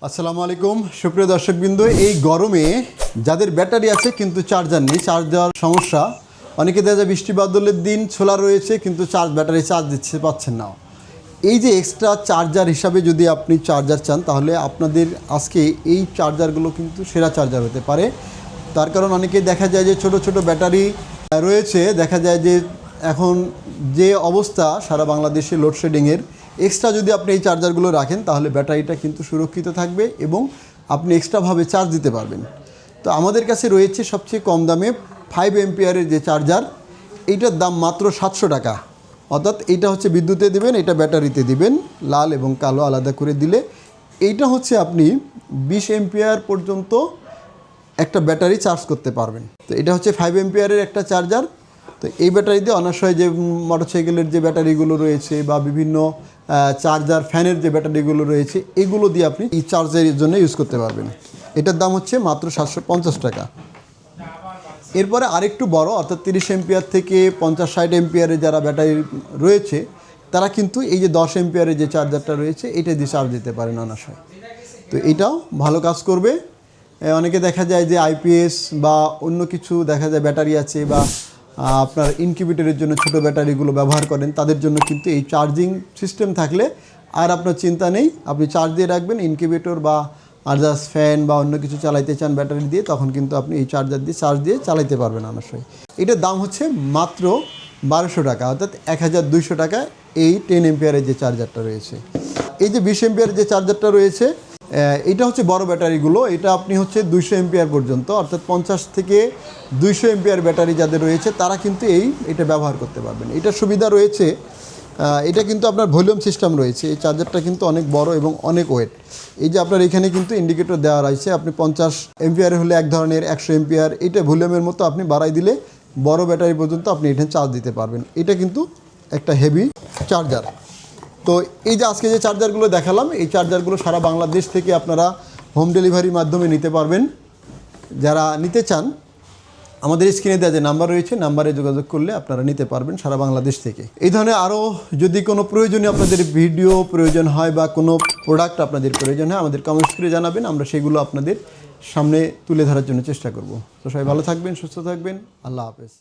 আসসালামু আলাইকুম সুপ্রিয় দর্শকবৃন্দ, এই গরমে যাদের ব্যাটারি আছে কিন্তু চার্জার নেই, চার্জ দেওয়ার সমস্যা, অনেকে দেখা যায় বৃষ্টি বাদলের দিন ছোলা রয়েছে কিন্তু ব্যাটারি চার্জ দিচ্ছে পাচ্ছেন না। এই যে এক্সট্রা চার্জার হিসাবে যদি আপনি চার্জার চান তাহলে আপনাদের আজকে এই চার্জারগুলো কিন্তু সেরা চার্জার হতে পারে। তার কারণ অনেকে দেখা যায় যে ছোট ছোট ব্যাটারি রয়েছে, দেখা যায় যে এখন যে অবস্থা সারা বাংলাদেশে লোডশেডিংয়ের, এক্সট্রা যদি আপনি এই চার্জারগুলো রাখেন তাহলে ব্যাটারিটা কিন্তু সুরক্ষিত থাকবে এবং আপনি এক্সট্রাভাবে চার্জ দিতে পারবেন। তো আমাদের কাছে রয়েছে সবচেয়ে কম দামে 5 এম্পিয়ারের যে চার্জার, এইটার দাম মাত্র 700 টাকা। অর্থাৎ এইটা হচ্ছে বিদ্যুতে দিবেন, এটা ব্যাটারিতে দিবেন, লাল এবং কালো আলাদা করে দিলে এইটা হচ্ছে আপনি 20 এম্পিয়ার পর্যন্ত একটা ব্যাটারি চার্জ করতে পারবেন। তো এটা হচ্ছে 5 এম্পিয়ারের একটা চার্জার। তো এই ব্যাটারি দিয়ে অনায়াসে যে মোটরসাইকেলের যে ব্যাটারিগুলো রয়েছে বা বিভিন্ন চার্জার ফ্যানের যে ব্যাটারিগুলো রয়েছে এগুলো দিয়ে আপনি এই চার্জের জন্য ইউজ করতে পারবেন। এটার দাম হচ্ছে মাত্র 750 টাকা। এরপরে আরেকটু বড় অর্থাৎ 30 এম্পিয়ার থেকে 50-60 এম্পিয়ারের যারা ব্যাটারি রয়েছে তারা কিন্তু এই যে 10 এম্পিয়ারের যে চার্জারটা রয়েছে এটা দিয়ে চার্জ দিতে পারেন অনায়াসে। তো এটাও ভালো কাজ করবে। অনেকে দেখা যায় যে আইপিএস বা অন্য কিছু দেখা যায় ব্যাটারি আছে বা আপনার ইনকিউবেটরের জন্য ছোট ব্যাটারিগুলো ব্যবহার করেন, তাদের জন্য কিন্তু এই চার্জিং সিস্টেম থাকলে আর আপনার চিন্তা নেই। আপনি চার্জ দিয়ে রাখবেন ইনকিউবেটর বা আদার্স ফ্যান বা অন্য কিছু চালাইতে চান ব্যাটারি দিয়ে, তখন কিন্তু আপনি এই চার্জার দিয়ে চার্জ দিয়ে চালাইতে পারবেন অবশ্যই। এটার দাম হচ্ছে মাত্র 1200 টাকা, অর্থাৎ 1200 টাকা এই 10 এম্পিয়ারের যে চার্জারটা রয়েছে। এই যে 20 এম্পিয়ারের যে চার্জারটা রয়েছে এটা হচ্ছে বড় ব্যাটারিগুলো, এটা আপনি হচ্ছে 200 এম্পিয়ার পর্যন্ত, অর্থাৎ 50 থেকে 200 এম্পিয়ার ব্যাটারি যাদের রয়েছে তারা কিন্তু এটা ব্যবহার করতে পারবেন। এটার সুবিধা রয়েছে, এটা কিন্তু আপনার ভলিউম সিস্টেম রয়েছে। এই চার্জারটা কিন্তু অনেক বড় এবং অনেক ওয়েট। এই যে আপনার এখানে কিন্তু ইন্ডিকেটর দেওয়া রয়েছে, আপনি 50 এম্পিয়ারে হলে এক ধরনের, 100 এম্পিয়ার, এটা ভলিউমের মতো আপনি বাড়াই দিলে বড় ব্যাটারি পর্যন্ত আপনি এখানে চার্জ দিতে পারবেন। এটা কিন্তু একটা হেভি চার্জার। তো এই যে আজকে যে চার্জারগুলো দেখালাম এই চার্জারগুলো সারা বাংলাদেশ থেকে আপনারা হোম ডেলিভারির মাধ্যমে নিতে পারবেন। যারা নিতে চান আমাদের স্ক্রিনে দেওয়া যে নাম্বার রয়েছে নাম্বারে যোগাযোগ করলে আপনারা নিতে পারবেন সারা বাংলাদেশ থেকে। এই ধরনের আরও যদি কোনো প্রয়োজনীয় আপনাদের ভিডিও প্রয়োজন হয় বা কোনো প্রোডাক্ট আপনাদের প্রয়োজন হয় আমাদের কমেন্টস করে জানাবেন, আমরা সেগুলো আপনাদের সামনে তুলে ধরার জন্য চেষ্টা করব। তো সবাই ভালো থাকবেন, সুস্থ থাকবেন, আল্লাহ হাফেজ।